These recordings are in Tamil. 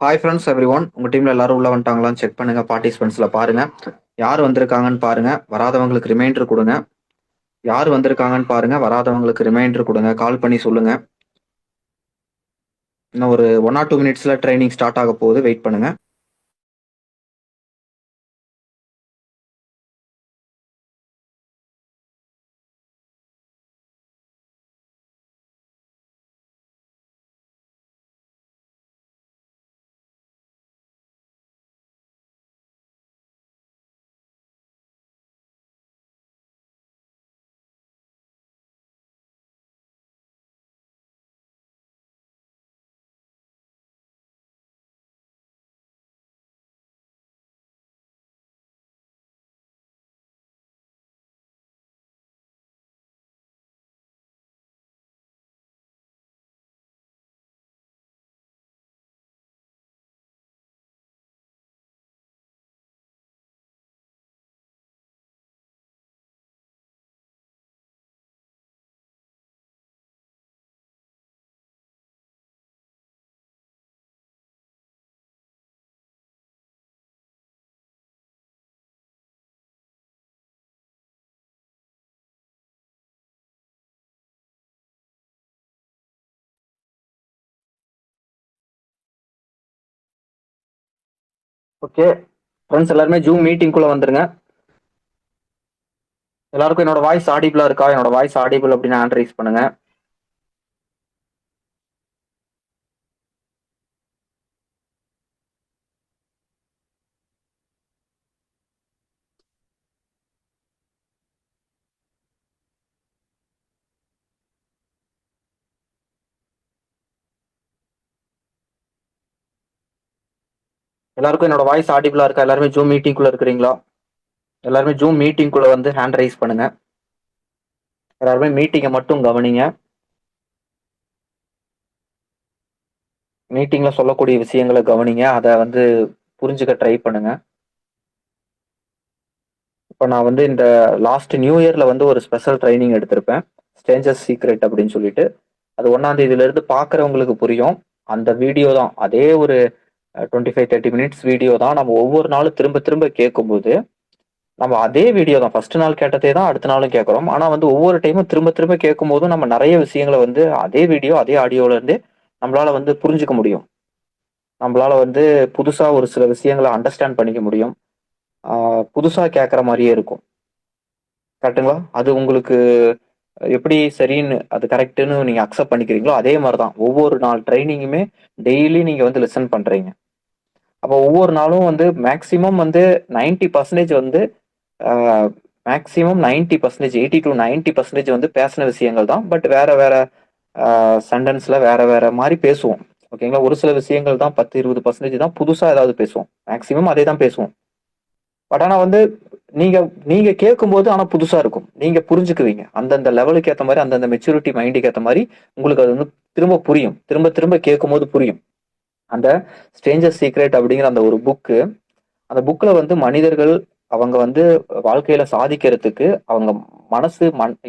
Hi friends every one. உங்கள் டீமில் எல்லாரும் உள்ள வந்துட்டாங்களான்னு செக் பண்ணுங்கள். பார்ட்டிசிபெண்ட்ஸில் பாருங்கள். யார் வந்திருக்காங்கன்னு பாருங்கள். வராதவங்களுக்கு ரிமைண்டர் கொடுங்க. யார் வந்திருக்காங்கன்னு பாருங்கள். வராதவங்களுக்கு ரிமைண்டர் கொடுங்க. கால் பண்ணி சொல்லுங்கள். இன்னும் ஒரு 1 or 2 மினிட்ஸில் ட்ரைனிங் ஸ்டார்ட் ஆக போகுது. வெயிட் பண்ணுங்கள். ஓகே ஃப்ரெண்ட்ஸ், எல்லாருமே ஜூம் மீட்டிங்குள்ளே வந்துருங்க. எல்லாருக்கும் என்னோட வாய்ஸ் ஆடிபிளாக இருக்கா? என்னோட வாய்ஸ் ஆடிபிள் அப்படின்னு ஹேண்ட் ரைஸ் பண்ணுங்க. எல்லாருக்கும் என்னோட வாய்ஸ் ஆடிபிளாக இருக்கா? எல்லாருமே ஜூம் மீட்டிங்குள்ளே இருக்கிறீங்களா? எல்லாருமே ஜூம் மீட்டிங்குள்ளே வந்து ஹேண்ட் ரைஸ் பண்ணுங்க. எல்லாருமே மீட்டிங்கை மட்டும் கவனிங்க. மீட்டிங்ல சொல்லக்கூடிய விஷயங்களை கவனிங்க. அதை வந்து புரிஞ்சுக்க ட்ரை பண்ணுங்க. இப்போ நான் வந்து இந்த லாஸ்ட் நியூ இயர்ல வந்து ஒரு ஸ்பெஷல் ட்ரைனிங் எடுத்திருப்பேன். ஸ்ட்ரேஞ்சர்ஸ் சீக்ரெட் அப்படின்னு சொல்லிட்டு. அது 1ஆம் தேதியில இருந்து பார்க்குறவங்களுக்கு புரியும். அந்த வீடியோ தான் அதே ஒரு 25-30 மினிட்ஸ் வீடியோ தான். நம்ம ஒவ்வொரு நாளும் திரும்ப திரும்ப கேட்கும்போது நம்ம அதே வீடியோ தான் ஃபர்ஸ்ட் நாள் கேட்டதே தான் அடுத்த நாளும் கேட்குறோம். ஆனால் வந்து ஒவ்வொரு டைமும் திரும்ப திரும்ப கேட்கும்போதும் நம்ம நிறைய விஷயங்களை வந்து அதே வீடியோ அதே ஆடியோல இருந்து நம்மளால வந்து புரிஞ்சுக்க முடியும். நம்மளால வந்து புதுசா ஒரு சில விஷயங்களை அண்டர்ஸ்டாண்ட் பண்ணிக்க முடியும். புதுசா கேட்குற மாதிரியே இருக்கும். கரெக்ட்டுங்களா? அது உங்களுக்கு எப்படி சரின்னு அது கரெக்ட்டுன்னு நீங்க அக்செப்ட் பண்ணிக்கிறீங்களோ, அதே மாரி தான். ஒவ்வொரு நாள் ட்ரெய்னிங்குமே டெய்லி நீங்க வந்து லிசன் பண்றீங்க. அப்போ ஒவ்வொரு நாளும் வந்து மேக்ஸிமம் வந்து 90% வந்து அ மேக்ஸிமம் 90% 80-90% வந்து பேசின விஷயங்கள் தான். பட் வேற வேற சென்டென்ஸ்ல வேற வேற மாரி பேசுவோம். ஓகேங்களா? ஒரு சில விஷயங்கள் தான் 10, 20% தான் புதுசா ஏதாவது பேசுவோம். மேக்ஸிமம் அதே தான் பேசுவோம். பட் ஆனா வந்து நீங்க நீங்க கேட்கும்போது ஆனா புதுசா இருக்கும். நீங்க புரிஞ்சுக்குவீங்க. அந்தந்த லெவலுக்கு ஏத்த மாரி, அந்தந்த மெச்சூரிட்டி மைண்டுக்கு ஏத்த மாரி உங்களுக்கு அது வந்து திரும்ப புரியும். திரும்ப திரும்ப கேட்கும்போது புரியும். அந்த ஸ்ட்ரேஞ்சர் சீக்ரெட் அப்படிங்கிற அந்த ஒரு புக்கு, அந்த புக்ல வந்து மனிதர்கள் அவங்க வந்து வாழ்க்கையில சாதிக்கிறதுக்கு அவங்க மனசு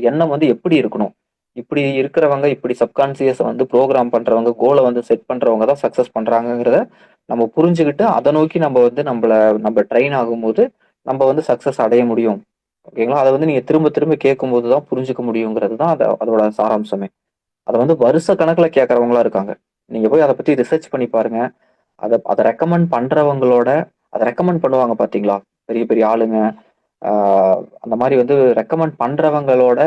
எண்ணம் வந்து எப்படி இருக்கணும்? இப்படி இருக்கிறவங்க, இப்படி சப்கான்ஷியஸ வந்து புரோகிராம் பண்றவங்க, கோல வந்து செட் பண்றவங்க தான் சக்சஸ் பண்றாங்கங்கிறத நம்ம புரிஞ்சுகிட்டு, அத நோக்கி நம்ம வந்து நம்ம ட்ரெயின் ஆகும்போது, நம்ம வந்து சக்சஸ் அடைய முடியும். ஓகேங்களா? அத வந்து நீங்க திரும்ப திரும்ப கேட்கும்போது தான் புரிஞ்சுக்க முடியுங்கிறது தான் அதோட சாராம்சமே. அத வந்து வருஷ கணக்குல கேட்கறவங்களா இருக்காங்க. நீங்க போய் அத பத்தி ரிசர்ச் பண்ணி பாருங்க. அத ரெக்கமெண்ட் பண்றவங்களோட அத ரெக்கமெண்ட் பண்ணுவாங்க பார்த்தீங்களா? பெரிய பெரிய ஆளுங்க. ஆ அந்த மாரி வந்து ரெக்கமெண்ட் பண்றவங்களோட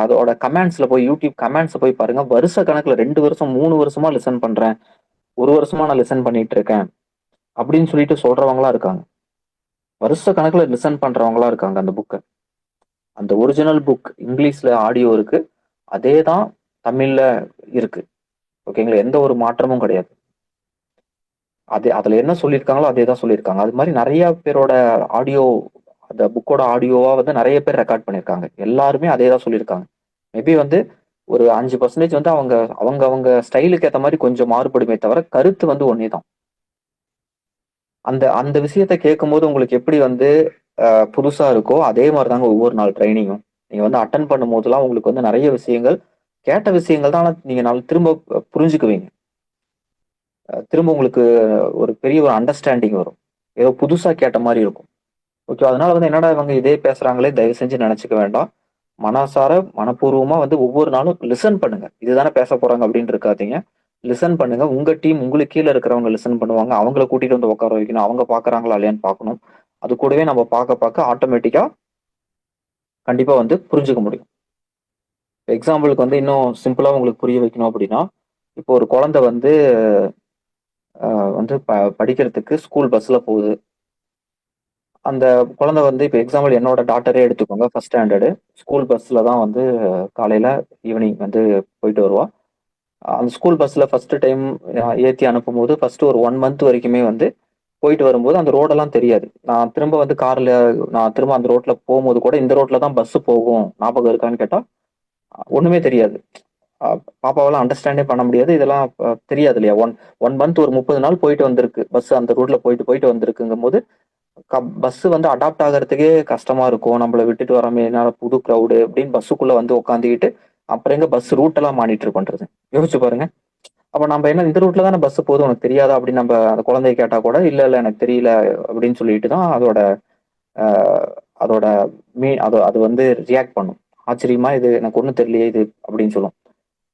அதோட கமெண்ட்ஸ்ல போய் யூடியூப் கமெண்ட்ஸ்ல போய் பாருங்க. வருஷ கணக்குல 2 வருஷம், 3 வருஷமா லிசன் பண்றேன். 1 வருஷமா நான் லிசன் பண்ணிட்டு இருக்கேன். அப்படின்னு சொல்லிட்டு சொல்றவங்களா இருக்காங்க. வருஷ கணக்குல லிசன் பண்றவங்களா இருக்காங்க அந்த புக்க. அந்த ஒரிஜினல் புக் இங்கிலீஷ்ல ஆடியோ இருக்கு. அதே தான் தமிழ்ல இருக்கு. ஓகேங்களா? எந்த ஒரு மாற்றமும் கிடையாது. அதுல என்ன சொல்லியிருக்காங்களோ அதே தான் சொல்லியிருக்காங்க. அது மாரி நெறைய பேரோட ஆடியோ அந்த புக்கோட ஆடியோவா வந்து நெறைய பேர் ரெக்கார்ட் பண்ணியிருக்காங்க. எல்லாருமே அதே தான் சொல்லியிருக்காங்க. மேபி வந்து ஒரு 5% வந்து அவங்க அவங்க அவங்க ஸ்டைலுக்கு ஏத்த மாரி கொஞ்சம் மாறுபடுமே தவிர, கருத்து வந்து ஒன்னே தான். அந்த அந்த விஷயத்த கேட்கும்போது உங்களுக்கு எப்படி வந்து புதுசா இருக்கோ, அதே மாரி தாங்க ஒவ்வொரு நாள் ட்ரெய்னிங்கும். நீங்க வந்து அட்டெண்ட் பண்ணும்போதெல்லாம் உங்களுக்கு வந்து நெறைய விஷயங்கள், கேட்ட விஷயங்கள் தான் ஆனா நீங்க திரும்ப புரிஞ்சுக்குவீங்க. திரும்ப உங்களுக்கு ஒரு பெரிய ஒரு அண்டர்ஸ்டாண்டிங் வரும். ஏதோ புதுசா கேட்ட மாரி இருக்கும். ஓகே. அதனால வந்து என்னடா இவங்க இதே பேசுறாங்களே, தயவு செஞ்சு நெனச்சுக்க வேண்டாம். மனசார, மனப்பூர்வமா வந்து ஒவ்வொரு நாளும் லிசன் பண்ணுங்க. இதுதானே பேசப் போறாங்க அப்படின்னு இருக்காதீங்க. லிசன் பண்ணுங்க. உங்க டீம் உங்களுக்கு கீழ இருக்கிறவங்க லிசன் பண்ணுவாங்க. அவங்கள கூட்டிட்டு வந்து உட்கார வைக்கணும். அவங்க பார்க்கறாங்களா இல்லையான்னு பார்க்கணும். அது கூடவே நம்ம பார்க்க ஆட்டோமேட்டிக்கா கண்டிப்பா வந்து புரிஞ்சுக்க முடியும். எக்ஸாம்பிளுக்கு வந்து இன்னும் சிம்பிளா உங்களுக்கு புரிய வைக்கணும் அப்படின்னா, இப்போ ஒரு குழந்தை வந்து அ வந்து படிக்கிறதுக்கு ஸ்கூல் பஸ்ல போகுது. அந்த குழந்தை வந்து இப்ப எக்ஸாம்பிள் என்னோட டாட்டரே எடுத்துக்கோங்க. First standard. ஸ்கூல் பஸ்ல தான் வந்து காலையில, ஈவினிங் வந்து போயிட்டு வருவா. அந்த ஸ்கூல் பஸ்ல ஃபர்ஸ்ட் டைம் ஏத்தி அனுப்பும்போது, ஃபர்ஸ்ட் ஒரு 1 மந்த் வரைக்குமே வந்து போயிட்டு வரும்போது அந்த ரோடெல்லாம் தெரியாது. நான் திரும்ப அந்த ரோட்ல போம்போது கூட, இந்த ரோட்ல தான் பஸ் போகும். ஞாபகம் இருக்கான்னு கேட்டா, ஒண்ணுமே தெரியாது. அ பாப்பாவால அண்டர்ஸ்டாண்டே பண்ண முடியாது. இதெல்லாம் தெரியாது இல்லையா? 1 மந்த் ஒரு 30 நாள் போயிட்டு வந்திருக்கு. பஸ் அந்த ரூட்ல போயிட்டு போயிட்டு வந்திருக்குங்கும்போது, பஸ் வந்து அடாப்ட் ஆகறதுக்கே கஷ்டமா இருக்கும். நம்மள விட்டுட்டு வரோமே, என்னடா புது கிரவுடு அப்படின்னு பஸ்ஸுக்குள்ள வந்து உட்காந்துக்கிட்டு, அப்புறம் எங்க பஸ் ரூட் எல்லாம் மானிட்டர் பண்றது? யோசிச்சு பாருங்க. அப்ப நம்ம என்ன இந்த ரூட்ல தானே பஸ் போகுது உனக்கு தெரியாதா? அப்படின்னு நம்ம அந்த குழந்தைய கேட்டா கூட, இல்ல இல்ல எனக்கு தெரியல அப்படின்னு சொல்லிட்டு தான் அ அதோட அது அது வந்து ரியாக்ட் பண்ணும். ஆச்சரியமா இது எனக்கு ஒண்ணும் தெரியலையே இது அப்படின்னு சொல்லும்.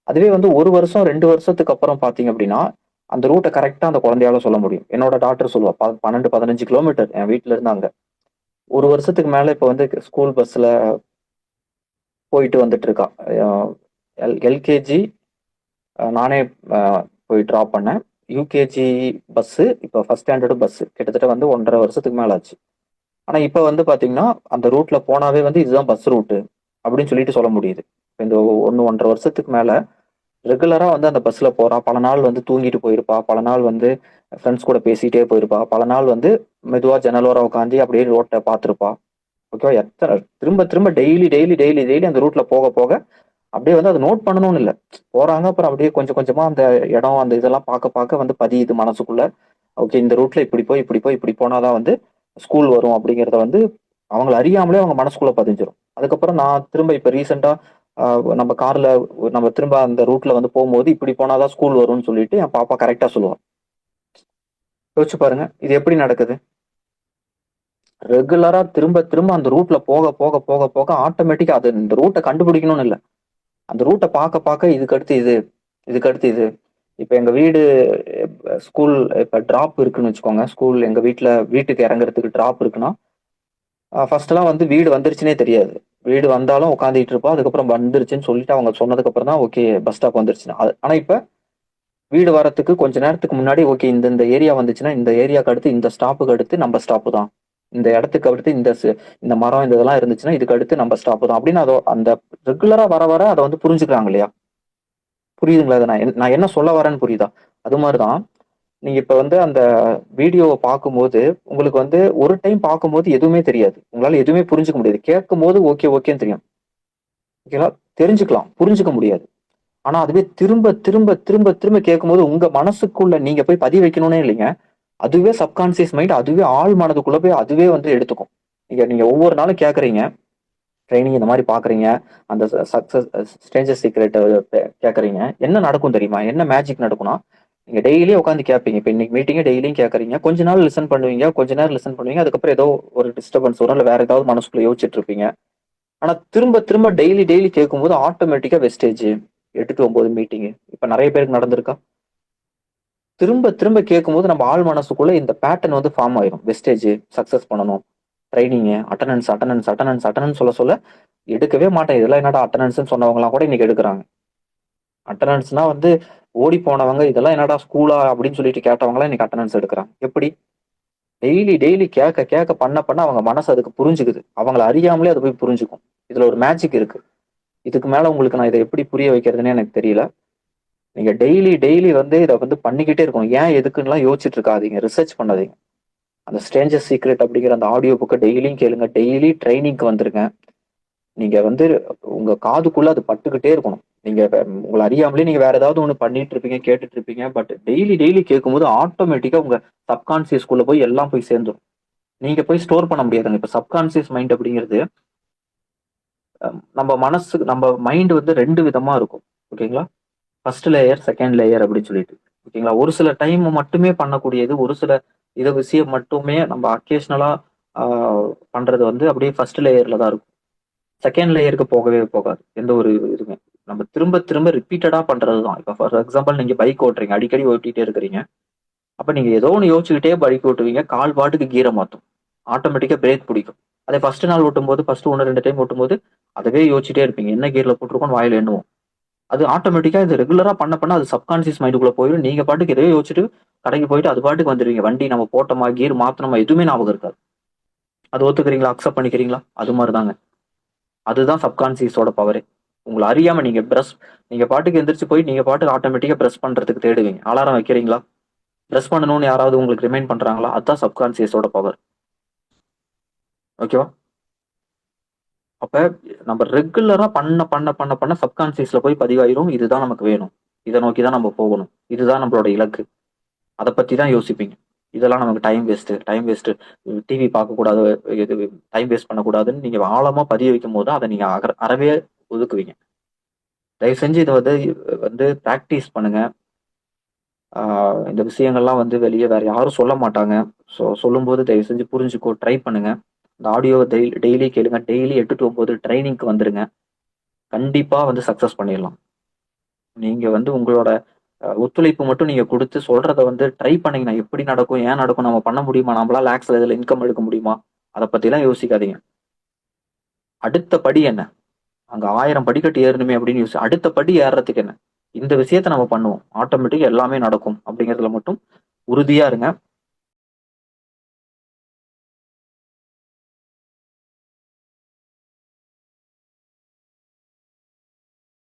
அதுவே வந்து 1 வருஷம், 2 வருஷத்துக்கு அப்புறம் பார்த்தீங்க அப்படின்னா, அந்த ரூட்ட கரெக்ட்டா அந்த குழந்தையால சொல்ல முடியும். என்னோட டாட்டர் சொல்லுவா. 12, 15 கிலோமீட்டர் என் வீட்ல இருந்து அங்க. 1 வருஷத்துக்கு மேல இப்ப வந்து ஸ்கூல் பஸ்ல போயிட்டு வந்துட்டு இருக்கா. அ எல்கேஜி நானே அ போய் ட்ராப் பண்ணேன். யுகேஜி பஸ்ஸு, இப்ப ஃபர்ஸ்ட் ஸ்டாண்டர்டும் பஸ்ஸு. கிட்டத்தட்ட வந்து 1 1/2 வருஷத்துக்கு மேல ஆச்சு. ஆனா இப்ப வந்து பாத்தீங்கன்னா, அந்த ரூட்ல போனாவே வந்து இதுதான் பஸ் ரூட்டு அப்படின்னு சொல்லிட்டு சொல்ல முடியுது. இந்த 1, 1 1/2 வருஷத்துக்கு மேல ரெகுலரா வந்து அந்த பஸ்ல போறா. பல நாள் வந்து தூங்கிட்டு போயிருப்பா. பல நாள் வந்து ஃப்ரெண்ட்ஸ் கூட பேசிட்டே போயிருப்பா. பல நாள் வந்து மெதுவா ஜன்னலோரம் உட்காந்து அப்படியே ரோட்ட பார்த்திருப்பா. ஓகேவா? திரும்ப திரும்ப டெய்லி அந்த ரூட்ல போக போக அப்படியே வந்து அத நோட் பண்ணணும்னு இல்ல. போறாங்க. அப்புறம் அப்படியே கொஞ்சம் கொஞ்சமா அந்த இடம், அந்த இதெல்லாம் பார்க்க வந்து பதியுது மனசுக்குள்ள. ஓகே, இந்த ரூட்ல இப்படி போனா தான் வந்து ஸ்கூல் வரும் அப்படிங்கிறத வந்து அவங்கள அறியாமலே அவங்க மனசுக்குள்ள பதிஞ்சிரும். அதுக்கப்புறம் நான் திரும்ப இப்ப ரீசென்ட்டா அ நம்ம கார்ல நம்ம திரும்ப அந்த ரூட்ல வந்து போம்போது, இப்படி போனா தான் ஸ்கூல் வரும்னு சொல்லிட்டு என் பாப்பா கரெக்ட்டா சொல்லுவா. யோசிச்சு பாருங்க. இது எப்படி நடக்குது? ரெகுலரா திரும்ப திரும்ப அந்த ரூட்ல போக ஆட்டோமேட்டிக்கா அது இந்த ரூட்ட கண்டுபிடிக்கணும்னு இல்ல. அந்த ரூட்ட பார்க்க இதுக்கு அடுத்து இது, இதுக்கு அடுத்து இது. இப்ப எங்க வீடு ஸ்கூல் இப்ப டிராப் இருக்குன்னு வச்சுக்கோங்க. எங்க வீட்டுக்கு இறங்குறதுக்கு டிராப் இருக்குன்னா, ஃபர்ஸ்ட்லாம் வந்து வீடு வந்துருச்சுன்னே தெரியாது. வீடு வந்தாலும் உட்காந்துட்டு இருப்போம். அதுக்கப்புறம் வந்துருச்சுன்னு சொல்லிட்டு அவங்க சொன்னதுக்கு அப்புறம் தான் ஓகே பஸ் ஸ்டாப் வந்துருச்சுன்னு. ஆனா இப்ப வீடு வரத்துக்கு கொஞ்ச நேரத்துக்கு முன்னாடி ஓகே இந்த ஏரியா வந்துச்சுன்னா, இந்த ஏரியாக்கு அடுத்து இந்த ஸ்டாப்புக்கு அடுத்து நம்ம ஸ்டாப்பு தான். இந்த இடத்துக்கு அடுத்து இந்த மரம் இந்த இதெல்லாம் இருந்துச்சுன்னா, இதுக்கு அடுத்து நம்ம ஸ்டாப்பு தான். அப்படின்னு அந்த ரெகுலரா வர வர அத வந்து புரிஞ்சுக்கிறாங்க இல்லையா? புரியுதுங்களா? அத நான் என்ன சொல்ல வரேன்னு புரியுதா? அது மாரி தான். நீங்க இப்ப வந்து அந்த வீடியோவ பார்க்கும்போது, உங்களுக்கு வந்து ஒரு டைம் பார்க்கும்போது எதுவுமே தெரியாது. உங்களால எதுவுமே புரிஞ்சுக்க முடியாது. கேட்கும்போது ஓகேன்னு தெரியும். ஓகேங்களா? தெரிஞ்சுக்கலாம். புரிஞ்சுக்க முடியாது. ஆனா அதுவே திரும்ப கேட்கும்போது உங்க மனசுக்குள்ள நீங்க போய் பதிய வைக்கணும்னே இல்லைங்க. அதுவே சப்கான்ஷியஸ் மைண்ட் அதுவே ஆழ் மனதுக்குள்ள போய் அதுவே வந்து எடுத்துக்கும். நீங்க நீங்க ஒவ்வொரு நாளும் கேட்கறீங்க. ட்ரெய்னிங் இந்த மாரி பார்க்குறீங்க. அந்த சக்சஸ் ஸ்ட்ரேஞ்சர் சீக்ரெட் கேட்கறீங்க. என்ன நடக்கும் தெரியுமா? என்ன மேஜிக் நடக்கும்னா, நீங்க டெய்லியும் உட்கார்ந்து கேட்பீங்க. இப்ப இன்னைக்கு மீட்டிங்க டெய்லியும் கேட்கறீங்க. கொஞ்ச நாள் லிசன் பண்ணுவீங்க. கொஞ்ச நேரம் லிசன் பண்ணுவீங்க. அதுக்கப்புறம் ஏதோ ஒரு டிஸ்டர்பன்ஸ் வரும். இல்ல வேற ஏதாவது மனசுக்குள்ள யோசிச்சுட்டு இருப்பீங்க. ஆனா திரும்ப டெய்லி கேட்கும்போது ஆட்டோமேட்டிக்கா வெஸ்டேஜ் 8 டூ 9 மீட்டிங். இப்ப நெறைய பேருக்கு நடந்திருக்கா? திரும்ப கேட்கும்போது நம்ம ஆழ் மனசுக்குள்ள இந்த பேட்டர்ன் வந்து ஃபார்ம் ஆயிரும். வெஸ்டேஜ் சக்சஸ் பண்ணணும். ட்ரெய்னிங் அட்டெண்டன்ஸ் சொல்ல எடுக்கவே மாட்டேன். இதெல்லாம் என்னடா அட்டெண்டன்ஸ்ன்னு சொன்னவங்கலாம் கூட இன்னைக்கு எடுக்குறாங்க. அட்டெண்டன்ஸ்னா வந்து ஓடி போனவங்க இதெல்லாம் என்னடா ஸ்கூலா அப்படின்னு சொல்லிட்டு கேட்டவங்கலாம் இன்னைக்கு அட்டெண்டன்ஸ் எடுக்குறாங்க. எப்படி? டெய்லி கேட்க பண்ண அவங்க மனசு அதுக்கு புரிஞ்சுக்குது. அவங்கள அறியாமலே அது போய் புரிஞ்சுக்கும். இதுல ஒரு மேஜிக் இருக்கு. இதுக்கு மேல உங்களுக்கு நான் இத எப்படி புரிய வைக்கிறதுன்னே எனக்கு தெரியல. நீங்க டெய்லி வந்து இத வந்து பண்ணிக்கிட்டே இருக்கணும். ஏன் எதுக்குன்னுலாம் யோசிச்சுட்டு இருக்காதீங்க. ரிசர்ச் பண்ணாதீங்க. அந்த ஸ்ட்ரேஞ்சர் சீக்ரெட் அப்படிங்கிற அந்த ஆடியோ புக்க டெய்லியும் கேளுங்க. டெய்லி ட்ரெய்னிங்க்கு வந்துருங்க. நீங்க வந்து உங்க காதுக்குள்ள அது பட்டுக்கிட்டே இருக்கணும். நீங்க உங்கள அறியாமலே நீங்க வேற ஏதாவது ஒண்ணு பண்ணிட்டு இருப்பீங்க, கேட்டுட்டு இருப்பீங்க. பட் டெய்லி கேட்கும்போது ஆட்டோமேட்டிக்கா உங்க சப்கான்ஷியஸ்குள்ள போய் எல்லாம் போய் சேர்ந்துரும். நீங்க போய் ஸ்டோர் பண்ண முடியாதுங்க. இப்ப சப்கான்ஷியஸ் மைண்ட் அப்படிங்கிறது நம்ம மைண்ட் வந்து 2 விதமா இருக்கும். ஓகேங்களா? ஃபர்ஸ்ட் லேயர், செகண்ட் லேயர் அப்படின்னு சொல்லிட்டு. ஓகேங்களா? ஒரு சில டைம் மட்டுமே பண்ணக்கூடியது, ஒரு சில விஷயம் மட்டுமே நம்ம அக்கேஷனலா ஆ பண்றது வந்து அப்படியே ஃபர்ஸ்ட் லேயர்ல தான் இருக்கும். செகண்ட் லேயருக்கு போகவே போகாது. எந்த ஒரு இதுவுமே. நம்ம திரும்ப திரும்ப ரிப்பீட்டடா பண்றது தான். இப்ப ஃபார் எக்ஸாம்பிள் நீங்க பைக் ஓட்டுறீங்க. அடிக்கடி ஓட்டிட்டே இருக்கிறீங்க. அப்ப நீங்க ஏதோ ஒண்ணு யோசிச்சுக்கிட்டே பைக் ஓட்டுவீங்க. கால் பாட்டுக்கு கீர மாத்தும். ஆட்டோமேட்டிக்கா பிரேக் பிடிக்கும். அதே ஃபர்ஸ்ட் நாள் ஓட்டும்போது, ஃபர்ஸ்ட் 1, 2 டைம் ஓட்டும்போது, அதவே யோசிச்சுட்டே இருப்பீங்க. என்ன கியர்ல போட்டுருக்கோம்னு வாயில எண்ணுவோம். அது ஆட்டோமேட்டிக்கா இது ரெகுலரா பண்ண பண்ண அது சப்கான்ஷியஸ் மைண்டுக்குள்ள போயிரும். நீங்க பாட்டுக்கு எதையோ யோசிச்சுட்டு கடைக்கு போயிட்டு அது பாட்டுக்கு வந்துருவீங்க. வண்டி நம்ம போட்டோமா, கியர் மாத்துனோமா எதுவுமே ஞாபகம் இருக்காது. அது ஒத்துக்கிறீங்களா? அக்செப்ட் பண்ணிக்கிறீங்களா? அது மாரி தாங்க. அதுதான் சப்கான்ஷியஸோட பவரே. உங்கள அறியாம நீங்க பாட்டுக்கு எந்திரிச்சு போய் நீங்க பாட்டுக்கு ஆட்டோமேட்டிக்கா பிரஸ் பண்றதுக்கு தேடுவீங்க. அலாரம் வைக்கிறீங்களா? பிரஸ் பண்ணணும்னு யாராவது உங்களுக்கு ரிமைண்ட் பண்றாங்களா? அதான் சப்கான்ஷியஸோட பவர். ஓகேவா? அப்ப நம்ம ரெகுலரா பண்ண சப்கான்ஷியஸ்ல போய் பதிவாயிரும். இதுதான் நமக்கு வேணும். இத நோக்கி தான் நம்ம போகணும். இதுதான் நம்மளோட இலக்கு. அத பத்தி தான் யோசிப்பீங்க. இதெல்லாம் நமக்கு டைம் வேஸ்ட் டிவி பார்க்கக்கூடாது, இது டைம் வேஸ்ட் பண்ணக்கூடாதுன்னு நீங்க ஆழமா பதிய வைக்கும்போது, அத நீங்க அறவே ஒதுக்குவீங்க. தயவு செஞ்சு இத வந்து பிராக்டிஸ் பண்ணுங்க. இந்த விஷயங்கள்லாம் வந்து வெளிய வேற யாரும் சொல்ல மாட்டாங்க. சொல்லும்போது தயவு செஞ்சு புரிஞ்சுக்கோ, ட்ரை பண்ணுங்க. இந்த ஆடியோவ டெய்லி கேளுங்க. டெய்லி 8 டூ 9 ட்ரெய்னிங்க்கு வந்துருங்க. கண்டிப்பா வந்து சக்சஸ் பண்ணிறலாம். நீங்க வந்து உங்களோட ஒத்துழைப்பு மட்டும் நீங்க குடுத்து சொல்றத வந்து ட்ரை பண்ணீங்கன்னா, எப்படி நடக்கும்? ஏன் நடக்கும்? நம்ம பண்ண முடியுமா? நம்மளால லேக்ஸ்ல இதுல இன்கம் எடுக்க முடியுமா? அத பத்திலாம் யோசிக்காதீங்க. அடுத்த படி என்ன? அங்க 1000 படிக்கட்டு ஏறணுமே அப்படின்னு அடுத்த படி ஏறுறதுக்கு என்ன? இந்த விஷயத்த நம்ம பண்ணுவோம். ஆட்டோமேட்டிக்கா எல்லாமே நடக்கும். அப்படிங்கிறதுல மட்டும் உறுதியா இருங்க.